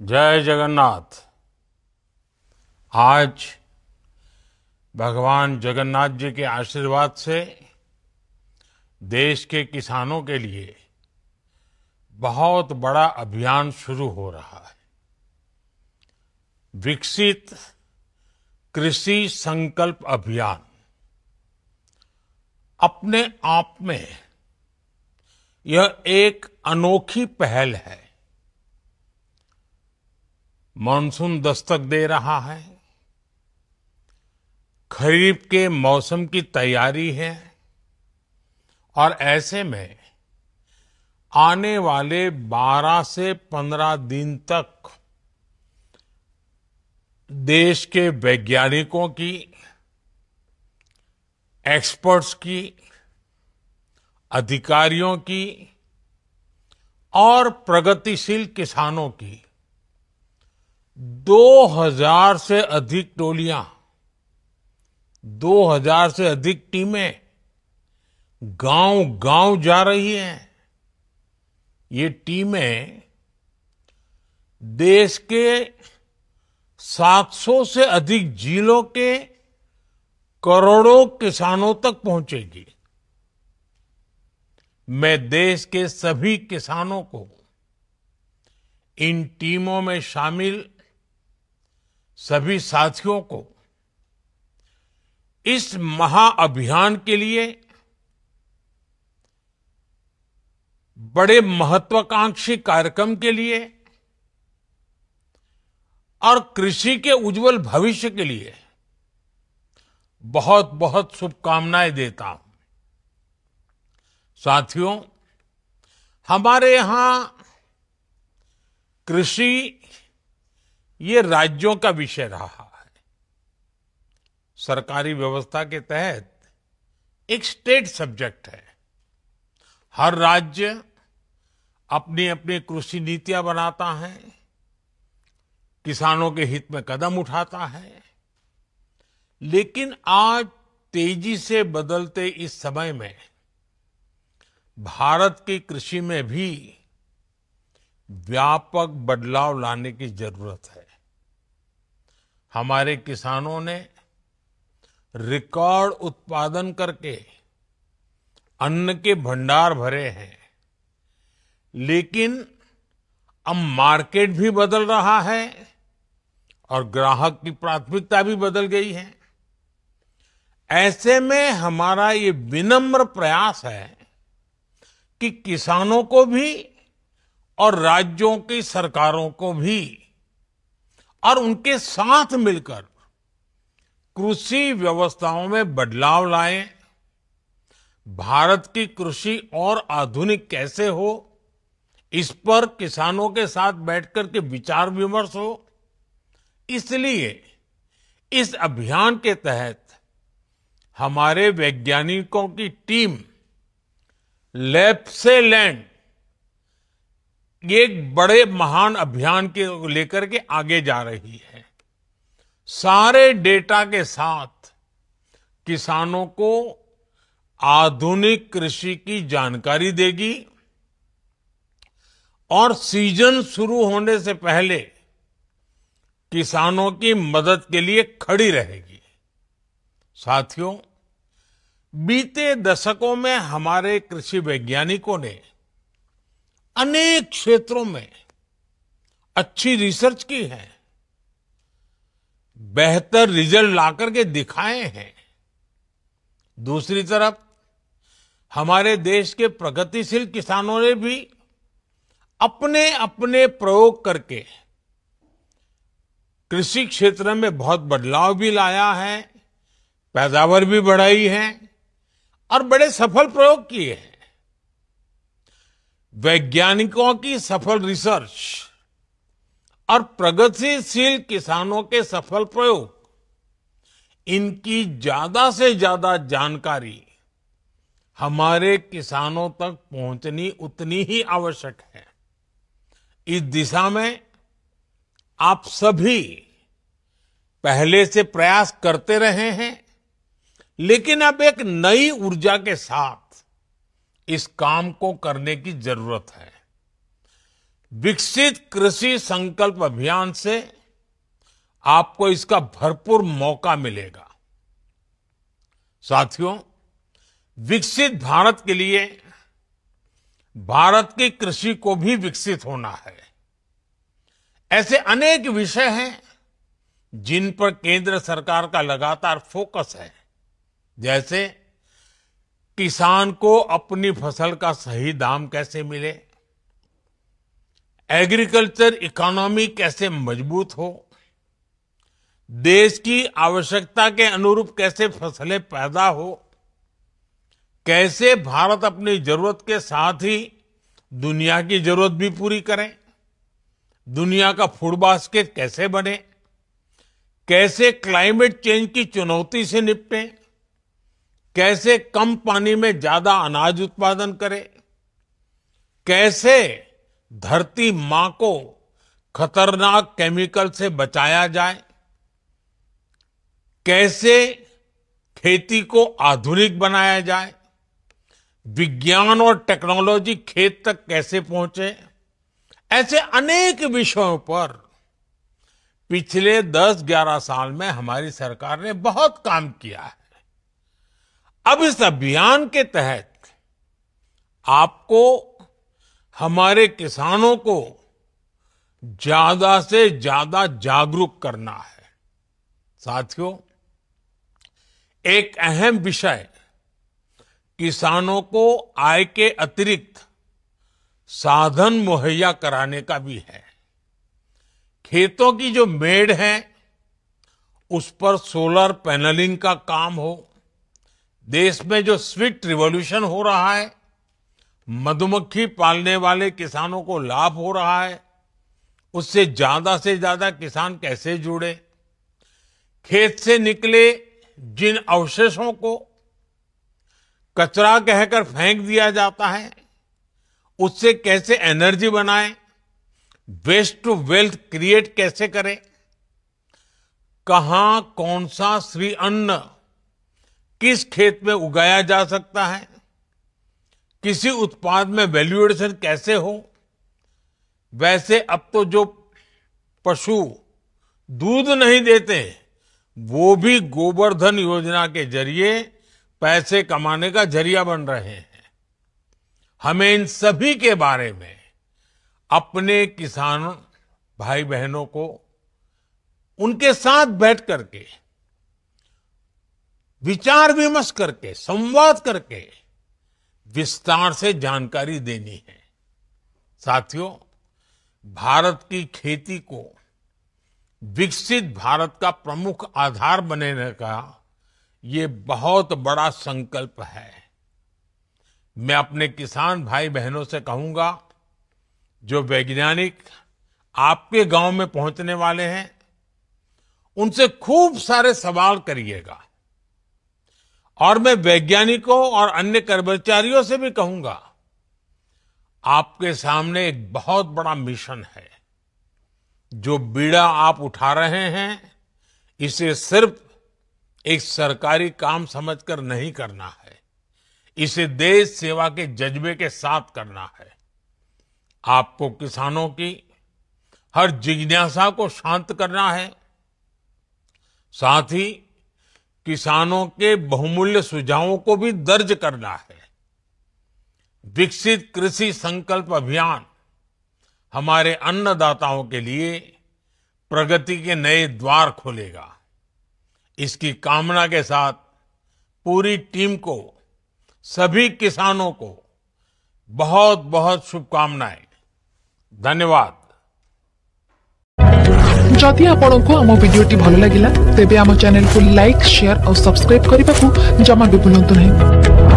जय जगन्नाथ। आज भगवान जगन्नाथ जी के आशीर्वाद से देश के किसानों के लिए बहुत बड़ा अभियान शुरू हो रहा है। विकसित कृषि संकल्प अभियान अपने आप में यह एक अनोखी पहल है। मानसून दस्तक दे रहा है, खरीफ के मौसम की तैयारी है और ऐसे में आने वाले 12 से 15 दिन तक देश के वैज्ञानिकों की, एक्सपर्ट्स की, अधिकारियों की और प्रगतिशील किसानों की 2000 से अधिक टोलियां, 2000 से अधिक टीमें गांव-गांव जा रही हैं। ये टीमें देश के 700 से अधिक जिलों के करोड़ों किसानों तक पहुंचेगी। मैं देश के सभी किसानों को इन टीमों में शामिल सभी साथियों को इस महाअभियान के लिए बड़े महत्वाकांक्षी कार्यक्रम के लिए और कृषि के उज्जवल भविष्य के लिए बहुत बहुत शुभकामनाएं देता हूं। साथियों, हमारे यहां कृषि ये राज्यों का विषय रहा है। सरकारी व्यवस्था के तहत एक स्टेट सब्जेक्ट है। हर राज्य अपनी अपनी कृषि नीतियां बनाता है, किसानों के हित में कदम उठाता है। लेकिन आज तेजी से बदलते इस समय में भारत की कृषि में भी व्यापक बदलाव लाने की जरूरत है। हमारे किसानों ने रिकॉर्ड उत्पादन करके अन्न के भंडार भरे हैं, लेकिन अब मार्केट भी बदल रहा है और ग्राहक की प्राथमिकता भी बदल गई है। ऐसे में हमारा ये विनम्र प्रयास है कि किसानों को भी और राज्यों की सरकारों को भी और उनके साथ मिलकर कृषि व्यवस्थाओं में बदलाव लाएं। भारत की कृषि और आधुनिक कैसे हो, इस पर किसानों के साथ बैठकर के विचार विमर्श हो। इसलिए इस अभियान के तहत हमारे वैज्ञानिकों की टीम लैब से लैंड एक बड़े महान अभियान के लेकर के आगे जा रही है। सारे डेटा के साथ किसानों को आधुनिक कृषि की जानकारी देगी और सीजन शुरू होने से पहले किसानों की मदद के लिए खड़ी रहेगी। साथियों, बीते दशकों में हमारे कृषि वैज्ञानिकों ने अनेक क्षेत्रों में अच्छी रिसर्च की है, बेहतर रिजल्ट लाकर के दिखाए हैं। दूसरी तरफ हमारे देश के प्रगतिशील किसानों ने भी अपने अपने प्रयोग करके कृषि क्षेत्र में बहुत बदलाव भी लाया है, पैदावार भी बढ़ाई है और बड़े सफल प्रयोग किए हैं। वैज्ञानिकों की सफल रिसर्च और प्रगतिशील किसानों के सफल प्रयोग, इनकी ज्यादा से ज्यादा जानकारी हमारे किसानों तक पहुंचनी उतनी ही आवश्यक है। इस दिशा में आप सभी पहले से प्रयास करते रहे हैं, लेकिन अब एक नई ऊर्जा के साथ इस काम को करने की जरूरत है। विकसित कृषि संकल्प अभियान से आपको इसका भरपूर मौका मिलेगा। साथियों, विकसित भारत के लिए भारत की कृषि को भी विकसित होना है। ऐसे अनेक विषय हैं जिन पर केंद्र सरकार का लगातार फोकस है, जैसे किसान को अपनी फसल का सही दाम कैसे मिले, एग्रीकल्चर इकोनॉमी कैसे मजबूत हो, देश की आवश्यकता के अनुरूप कैसे फसलें पैदा हो, कैसे भारत अपनी जरूरत के साथ ही दुनिया की जरूरत भी पूरी करे, दुनिया का फूड बास्केट कैसे बने, कैसे क्लाइमेट चेंज की चुनौती से निपटे, कैसे कम पानी में ज्यादा अनाज उत्पादन करे, कैसे धरती मां को खतरनाक केमिकल से बचाया जाए, कैसे खेती को आधुनिक बनाया जाए, विज्ञान और टेक्नोलॉजी खेत तक कैसे पहुंचे। ऐसे अनेक विषयों पर पिछले 10-11 साल में हमारी सरकार ने बहुत काम किया है। अब इस अभियान के तहत आपको हमारे किसानों को ज्यादा से ज्यादा जागरूक करना है। साथियों, एक अहम विषय किसानों को आय के अतिरिक्त साधन मुहैया कराने का भी है। खेतों की जो मेड़ है उस पर सोलर पैनलिंग का काम हो, देश में जो स्वीट रिवॉल्यूशन हो रहा है, मधुमक्खी पालने वाले किसानों को लाभ हो रहा है, उससे ज्यादा किसान कैसे जुड़े, खेत से निकले जिन अवशेषों को कचरा कहकर फेंक दिया जाता है, उससे कैसे एनर्जी बनाएं, वेस्ट टू वेल्थ क्रिएट कैसे करें, कहां कौन सा श्री अन्न किस खेत में उगाया जा सकता है, किसी उत्पाद में वैल्यू एडिशन कैसे हो। वैसे अब तो जो पशु दूध नहीं देते वो भी गोवर्धन योजना के जरिए पैसे कमाने का जरिया बन रहे हैं। हमें इन सभी के बारे में अपने किसान भाई बहनों को उनके साथ बैठ करके विचार विमर्श करके संवाद करके विस्तार से जानकारी देनी है। साथियों, भारत की खेती को विकसित भारत का प्रमुख आधार बनने का ये बहुत बड़ा संकल्प है। मैं अपने किसान भाई बहनों से कहूंगा, जो वैज्ञानिक आपके गांव में पहुंचने वाले हैं, उनसे खूब सारे सवाल करिएगा। और मैं वैज्ञानिकों और अन्य कर्मचारियों से भी कहूंगा, आपके सामने एक बहुत बड़ा मिशन है। जो बीड़ा आप उठा रहे हैं, इसे सिर्फ एक सरकारी काम समझकर नहीं करना है, इसे देश सेवा के जज्बे के साथ करना है। आपको किसानों की हर जिज्ञासा को शांत करना है, साथ ही किसानों के बहुमूल्य सुझावों को भी दर्ज करना है। विकसित कृषि संकल्प अभियान हमारे अन्नदाताओं के लिए प्रगति के नए द्वार खोलेगा। इसकी कामना के साथ पूरी टीम को, सभी किसानों को बहुत बहुत शुभकामनाएं। धन्यवाद। जदि आपंक आम भिडी भल लगा तेब आम चैनल को लाइक, शेयर और सब्सक्राइब करने को जमा भी भूलु नहीं।